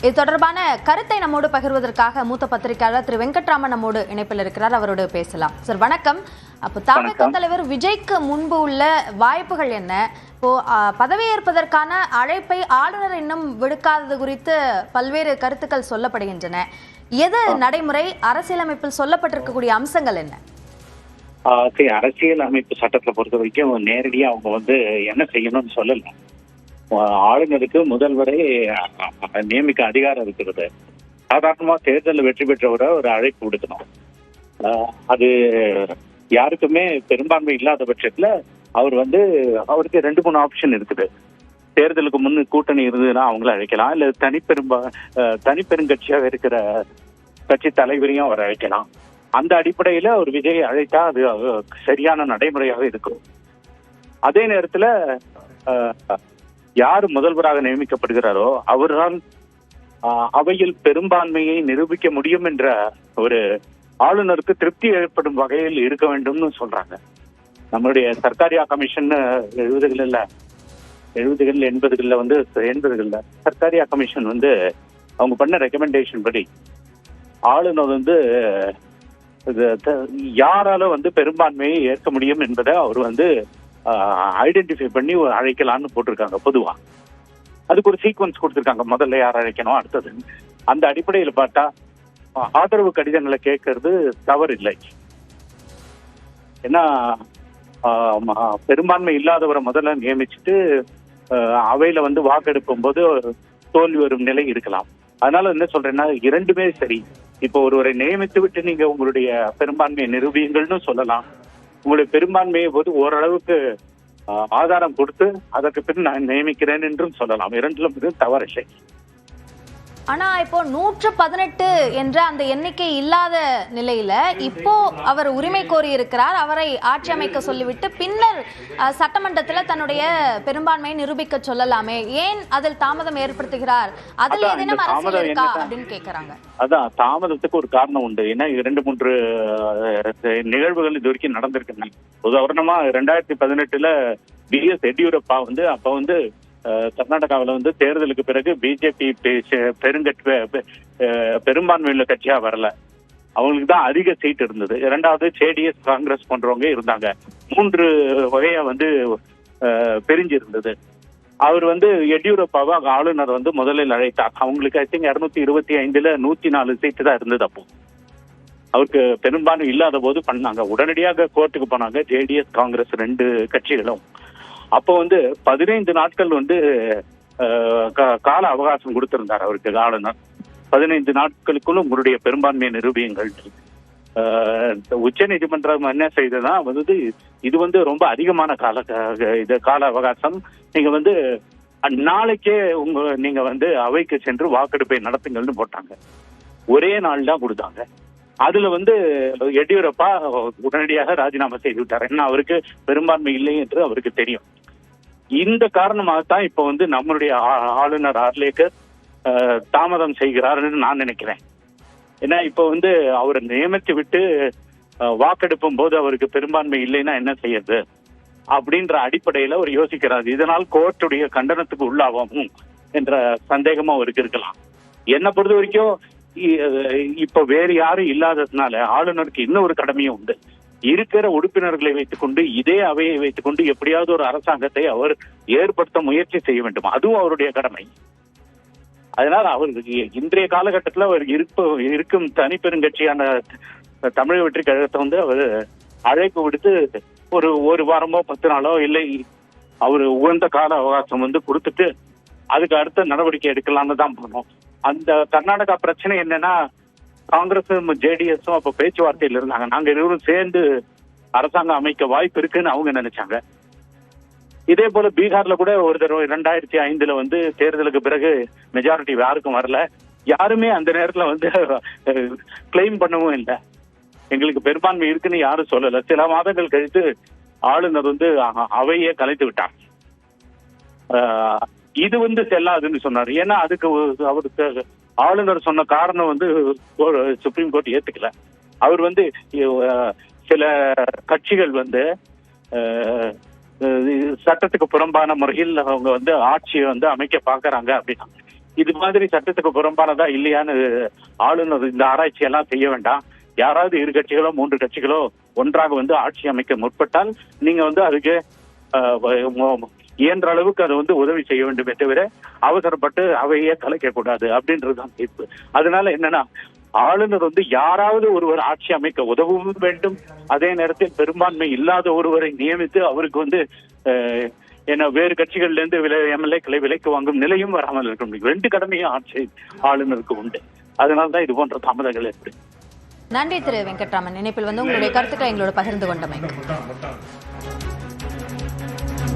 இது தொடர்பான கருத்தை நம்மோடு பகிர்வதற்காக மூத்த பத்திரிகையாளர் திரு வெங்கட்ராமன் நம்மோடு இணைப்பில் இருக்கிறார். அவரோடு பேசலாம். சார் வணக்கம். அப்போ தமிழக தலைவர் விஜய்க்கு முன்பு உள்ள வாய்ப்புகள் என்ன? இப்போ பதவியேற்பதற்கான அழைப்பை ஆளுநர் இன்னும் விடுக்காதது குறித்து பல்வேறு கருத்துக்கள் சொல்லப்படுகின்றன. எது நடைமுறை? அரசியலமைப்பில் சொல்லப்பட்டிருக்கக்கூடிய அம்சங்கள் என்ன? அரசியல் அமைப்பு சட்டத்தை பொறுத்த வரைக்கும் நேரடியா அவங்க என்ன செய்யணும்னு சொல்லல. ஆளுநருக்கு முதல்வரை நியமிக்க அதிகாரம் இருக்கிறது. சாதாரணமா தேர்தலில் வெற்றி பெற்றவரை ஒரு அழைப்பு விடுக்கணும். அது யாருக்குமே பெரும்பான்மை இல்லாத பட்சத்துல அவர் அவருக்கு 2-3 ஆப்ஷன் இருக்குது. தேர்தலுக்கு முன்னு கூட்டணி இருந்ததுன்னா அவங்கள அழைக்கலாம், இல்ல தனிப்பெருங்கட்சியாக இருக்கிற கட்சி தலைவரையும் அவர் அழைக்கலாம். அந்த அடிப்படையில ஒரு விஜயை அழைத்தா அது சரியான நடைமுறையாக இருக்கும். அதே நேரத்துல யார் முதல்வராக நியமிக்கப்படுகிறாரோ அவரால் அவையில் பெரும்பான்மையை நிரூபிக்க முடியும் என்ற ஒரு ஆளுநருக்கு திருப்தி ஏற்படும் வகையில் இருக்க வேண்டும்னு சொல்றாங்க. நம்மளுடைய சர்க்காரியா கமிஷன் 70களில் 80களில் சர்க்காரியா கமிஷன் அவங்க பண்ண ரெக்கமெண்டேஷன் படி ஆளுநர் யாரால பெரும்பான்மையை ஏற்க முடியும் என்பதை அவர் ஐடென்டிஃபை பண்ணி அழைக்கலாம்னு போட்டிருக்காங்க. பொதுவா அதுக்கு ஒரு சீக்வன்ஸ் கொடுத்திருக்காங்க. முதல்ல யார் அழைக்கணும், அடுத்தது. அந்த அடிப்படையில் பார்த்தா ஆதரவு கடிதங்களை கேட்கறது தவறில்லை. ஏன்னா பெரும்பான்மை இல்லாதவரை முதல்ல நியமிச்சுட்டு அவையில வாக்கெடுக்கும் போது தோல்வி வரும் நிலை இருக்கலாம். அதனால என்ன சொல்றேன்னா, இரண்டுமே சரி. இப்போ ஒருவரை நியமித்து விட்டு நீங்க உங்களுடைய பெரும்பான்மையை நிரூபியுங்கள்னு சொல்லலாம். உங்களுடைய பெரும்பான்மையை ஓரளவுக்கு ஆதாரம் கொடுத்து அதற்கு பின் நான் நியமிக்கிறேன் என்றும் சொல்லலாம். இரண்டிலும் தவறில்லை. ஆனா இப்போ 118 என்ற அந்த எண்ணிக்கை இல்லாத நிலையில இப்போ அவர் உரிமை கோரி இருக்கிறார். அவரை ஆட்சி அமைக்க சொல்லிவிட்டு பின்னர் சட்டமன்றத்துல தன்னுடைய பெரும்பான்மையை நிரூபிக்க சொல்லலாமே, ஏன் அதில் தாமதம் ஏற்படுத்துகிறார்? அதில் ஏதேனும் அரசியல் இருக்கா அப்படின்னு கேட்கிறாங்க. அதான் தாமதத்துக்கு ஒரு காரணம் உண்டு. ஏன்னா 2-3 நிகழ்வுகள் இது வரைக்கும் நடந்திருக்கு. உதாரணமா 2018 பிஎஸ் எடியூரப்பா அப்ப கர்நாடகாவில் தேர்தலுக்கு பிறகு பிஜேபி பெரும்பான்மை உள்ள கட்சியா வரல. அவங்களுக்கு தான் அதிக சீட் இருந்தது. இரண்டாவது ஜேடிஎஸ், காங்கிரஸ் போன்றவங்க இருந்தாங்க. 3 வகையா பிரிஞ்சு இருந்தது. அவர் எடியூரப்பாவை ஆளுநர் முதலில் அழைத்தார். அவங்களுக்கு ஐ திங்க் 225ல் 104 சீட்டு தான் இருந்தது. அப்போ அவருக்கு பெரும்பான்மை இல்லாத போது பண்ணாங்க. உடனடியாக கோர்ட்டுக்கு போனாங்க ஜேடிஎஸ், காங்கிரஸ் 2 கட்சிகளும். அப்போ 15 நாட்கள் கால அவகாசம் கொடுத்திருந்தார் அவருக்கு ஆளுநர். 15 நாட்களுக்குள்ள உங்களுடைய பெரும்பான்மையை நிரூபியுங்கள். உச்ச நீதிமன்றம் என்ன செய்ததுன்னா இது ரொம்ப அதிகமான கால அவகாசம். நீங்க நாளைக்கே நீங்க அவைக்கு சென்று வாக்கெடுப்பை நடத்துங்கள்னு போட்டாங்க. ஒரே நாள் தான் கொடுத்தாங்க. அதுல எடியூரப்பா உடனடியாக ராஜினாமா செய்து விட்டார். ஏன்னா அவருக்கு பெரும்பான்மை இல்லை என்று அவருக்கு தெரியும். இந்த காரணமாகத்தான் இப்ப நம்மளுடைய ஆளுநர் ஆர்லேக்கர் தாமதம் செய்கிறார்னு நான் நினைக்கிறேன். ஏன்னா இப்ப அவரை நியமித்து விட்டு வாக்கெடுப்பும் போது அவருக்கு பெரும்பான்மை இல்லைன்னா என்ன செய்யறது அப்படின்ற அடிப்படையில அவர் யோசிக்கிறார். இதனால் கோர்ட்டுடைய கண்டனத்துக்கு உள்ளாகும் என்ற சந்தேகமும் அவருக்கு இருக்கலாம். என்னை பொறுத்த வரைக்கும் இப்ப வேறு யாரும் இல்லாததுனால ஆளுநருக்கு இன்னொரு கடமையும் உண்டு. இருக்கிற உறுப்பினர்களை வைத்துக்கொண்டு, இதே அவையை வைத்துக்கொண்டு எப்படியாவது ஒரு அரசாங்கத்தை அவர் ஏற்படுத்த முயற்சி செய்ய வேண்டும். அதுவும் அவருடைய கடமை. அதனால அவருக்கு இன்றைய காலகட்டத்தில் அவர் இருக்கும் தனிப்பெருங்கட்சியான தமிழக வெற்றி கழகத்தை அவர் அழைப்பு விடுத்து ஒரு வாரமோ 10 நாளோ இல்லை அவர் உகந்த கால அவகாசம் கொடுத்துட்டு அதுக்கு அடுத்த நடவடிக்கை எடுக்கலாம்னு தான் போனோம். அந்த கர்நாடகா பிரச்சனை என்னன்னா, காங்கிரஸும் ஜேடிஎஸும் அப்ப பேச்சுவார்த்தையில் இருந்தாங்க. நாங்க இருவரும் சேர்ந்து அரசாங்கம் அமைக்க வாய்ப்பு இருக்குன்னு அவங்க நினைச்சாங்க. இதே போல பீகார்ல கூட ஒரு தடவை 2005ல் தேர்தலுக்கு பிறகு மெஜாரிட்டி யாருக்கும் வரல. யாருமே அந்த நேரத்துல கிளைம் பண்ணவும் இல்லை. எங்களுக்கு பெரும்பான்மை இருக்குன்னு யாரும் சொல்லல. சில மாதங்கள் கழித்து ஆளுநர் அவையே கலைத்து விட்டார். இது செல்லாதுன்னு சொன்னார். ஏன்னா அதுக்கு அவருக்கு ஆளுநர் சொன்ன காரணம் சுப்ரீம் கோர்ட் ஏத்துக்கல. அவர் சில கட்சிகள் சட்டத்துக்கு புறம்பான முறையில் அவங்க ஆட்சியை அமைக்க பாக்குறாங்க அப்படின்னா, இது மாதிரி சட்டத்துக்கு புறம்பானதா இல்லையான்னு ஆளுநர் இந்த ஆராய்ச்சி எல்லாம் செய்ய வேண்டாம். யாராவது 2 கட்சிகளோ 3 கட்சிகளோ ஒன்றாக வந்து ஆட்சி அமைக்க முற்பட்டால் நீங்க வந்து அதுக்கு இயன்ற அளவுக்கு அதை வந்து உதவி செய்ய வேண்டுமே தவிர அவசரப்பட்டு அவையே கலைக்க கூடாது அப்படின்றதுதான் தீர்ப்பு. அதனால என்னன்னா, ஆளுநர் வந்து யாராவது ஒருவர் ஆட்சி அமைக்க உதவவும் வேண்டும், அதே நேரத்தில் பெரும்பான்மை இல்லாத ஒருவரை நியமித்து அவருக்கு வந்து வேறு கட்சிகள்ல இருந்து எம்எல்ஏக்களை விலைக்கு வாங்கும் நிலையும் வராமல் இருக்க முடியும். 2 கடமையும் ஆளுநருக்கு உண்டு. அதனால்தான் இது போன்ற தாமதங்கள் ஏற்படும். நன்றி திரு வெங்கட்ராமன். இணைப்பில் வந்து உங்களுடைய கருத்துக்களை எங்களோட பகிர்ந்து கொண்டமைக்கு.